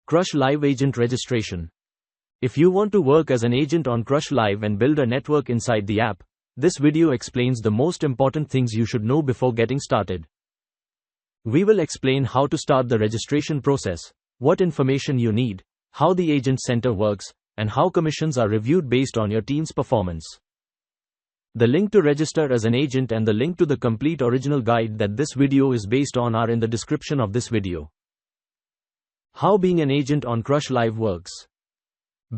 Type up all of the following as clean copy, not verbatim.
Crush Live Agent Registration. If you want to work as an agent on Crush Live and build a network inside the app, this video explains the most important things you should know before getting started. We will explain how to start the registration process, what information you need, how the Agent Center works, and how commissions are reviewed based on your team's performance. The link to register as an agent and the link to the complete original guide that this video is based on are in the description of this video. How being an agent on Crush Live works.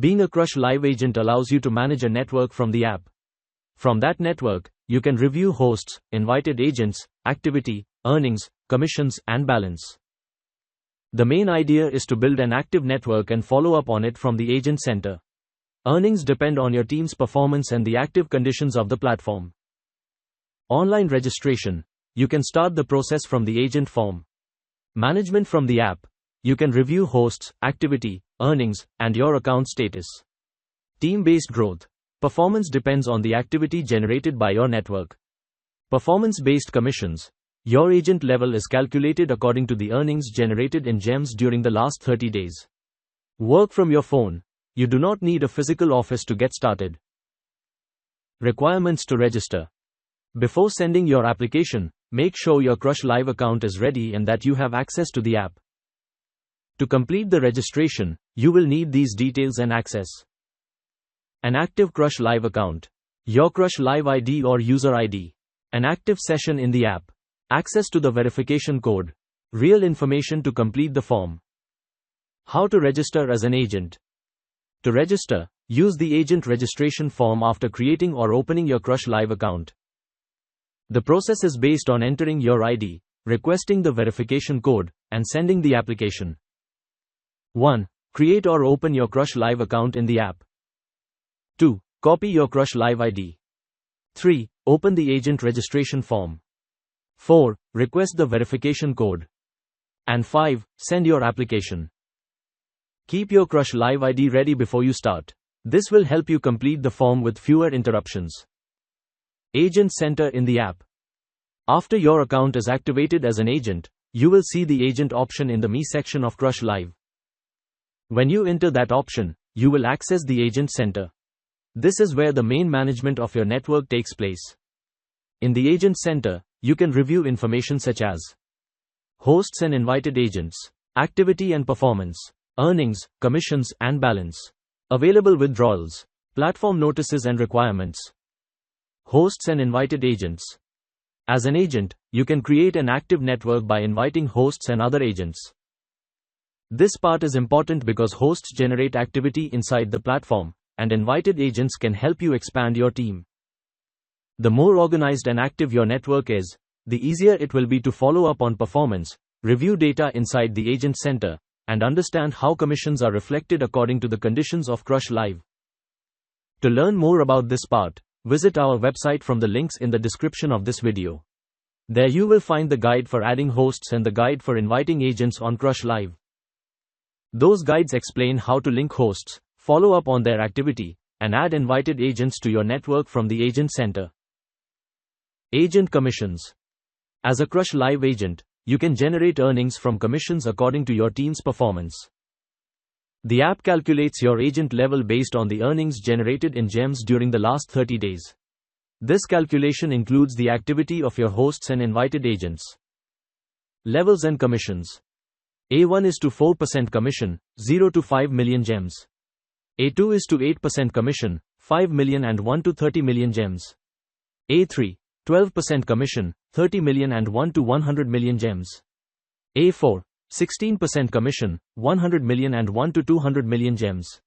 Being a Crush Live agent allows you to manage a network from the app. From that network, you can review hosts, invited agents, activity, earnings, commissions, and balance. The main idea is to build an active network and follow up on it from the Agent Center. Earnings depend on your team's performance and the active conditions of the platform. Online registration. You can start the process from the agent form. Management from the app. You can review hosts, activity, earnings, and your account status. Team-based growth. Performance depends on the activity generated by your network. Performance-based commissions. Your agent level is calculated according to the earnings generated in gems during the last 30 days. Work from your phone. You do not need a physical office to get started. Requirements to register. Before sending your application, make sure your Crush Live account is ready and that you have access to the app. To complete the registration, you will need these details and access. An active Crush Live account. Your Crush Live ID or user ID. An active session in the app. Access to the verification code. Real information to complete the form. How to register as an agent. To register, use the agent registration form after creating or opening your Crush Live account. The process is based on entering your ID, requesting the verification code, and sending the application. 1. Create or open your Crush Live account in the app. 2. Copy your Crush Live ID. 3. Open the agent registration form. 4. Request the verification code. And 5. Send your application. Keep your Crush Live ID ready before you start. This will help you complete the form with fewer interruptions. Agent Center in the app. After your account is activated as an agent, you will see the agent option in the Me section of Crush Live. When you enter that option, you will access the Agent Center. This is where the main management of your network takes place. In the Agent Center, you can review information such as hosts and invited agents, activity and performance, earnings, commissions, and balance. Available withdrawals, platform notices and requirements. Hosts and invited agents. As an agent, you can create an active network by inviting hosts and other agents. This part is important because hosts generate activity inside the platform, and invited agents can help you expand your team. The more organized and active your network is, the easier it will be to follow up on performance, review data inside the Agent Center, and understand how commissions are reflected according to the conditions of Crush Live. To learn more about this part, visit our website from the links in the description of this video. There you will find the guide for adding hosts and the guide for inviting agents on Crush Live. Those guides explain how to link hosts, follow up on their activity, and add invited agents to your network from the Agent Center. Agent commissions. As a Crush Live agent, you can generate earnings from commissions according to your team's performance. The app calculates your agent level based on the earnings generated in gems during the last 30 days. This calculation includes the activity of your hosts and invited agents. Levels and commissions. A1 is to 4% commission, 0 to 5 million gems. A2 is to 8% commission, 5 million and 1 to 30 million gems. A3, 12% commission, 30 million and 1 to 100 million gems. A4, 16% commission, 100 million and 1 to 200 million gems.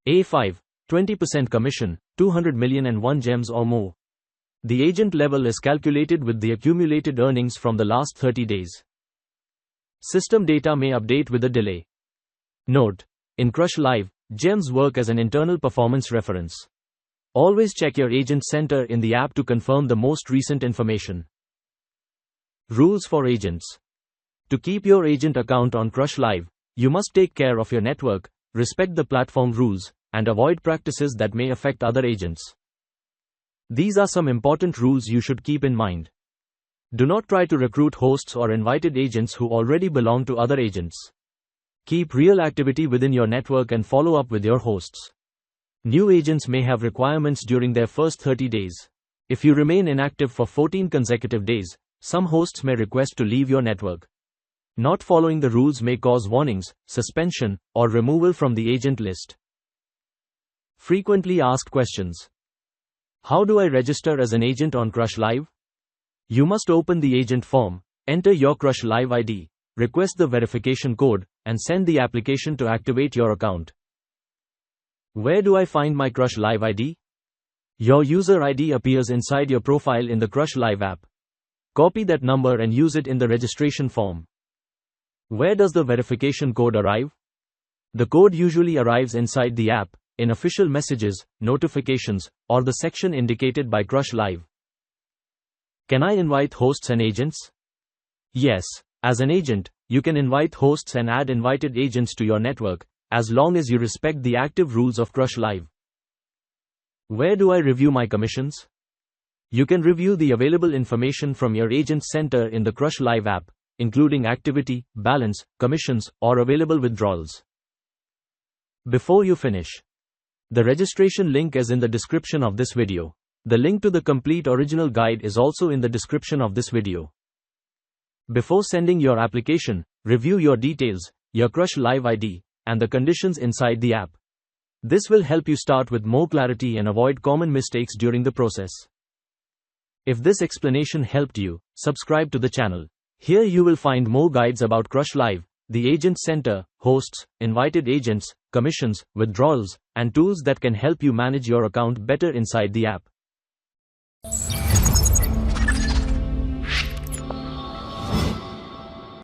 A5, 20% commission, 200 million and 1 gems or more. The agent level is calculated with the accumulated earnings from the last 30 days. System data may update with a delay. Note: in Crush Live, gems work as an internal performance reference. Always check your Agent Center in the app to confirm the most recent information. Rules for agents. To keep your agent account on Crush Live, you must take care of your network, respect the platform rules, and avoid practices that may affect other agents. These are some important rules you should keep in mind. Do not try to recruit hosts or invited agents who already belong to other agents. Keep real activity within your network and follow up with your hosts. New agents may have requirements during their first 30 days. If you remain inactive for 14 consecutive days, some hosts may request to leave your network. Not following the rules may cause warnings, suspension, or removal from the agent list. Frequently asked questions. How do I register as an agent on Crush Live? You must open the agent form, enter your Crush Live ID, request the verification code, and send the application to activate your account. Where do I find my Crush Live ID? Your user ID appears inside your profile in the Crush Live app. Copy that number and use it in the registration form. Where does the verification code arrive? The code usually arrives inside the app, in official messages, notifications, or the section indicated by Crush Live. Can I invite hosts and agents? Yes, as an agent, you can invite hosts and add invited agents to your network, as long as you respect the active rules of Crush Live. Where do I review my commissions? You can review the available information from your agent center in the Crush Live app, including activity, balance, commissions, or available withdrawals. Before you finish, the registration link is in the description of this video. The link to the complete original guide is also in the description of this video. Before sending your application, review your details, your Crush Live ID, and the conditions inside the app. This will help you start with more clarity and avoid common mistakes during the process. If this explanation helped you, subscribe to the channel. Here you will find more guides about Crush Live, the agent center, hosts, invited agents, commissions, withdrawals, and tools that can help you manage your account better inside the app.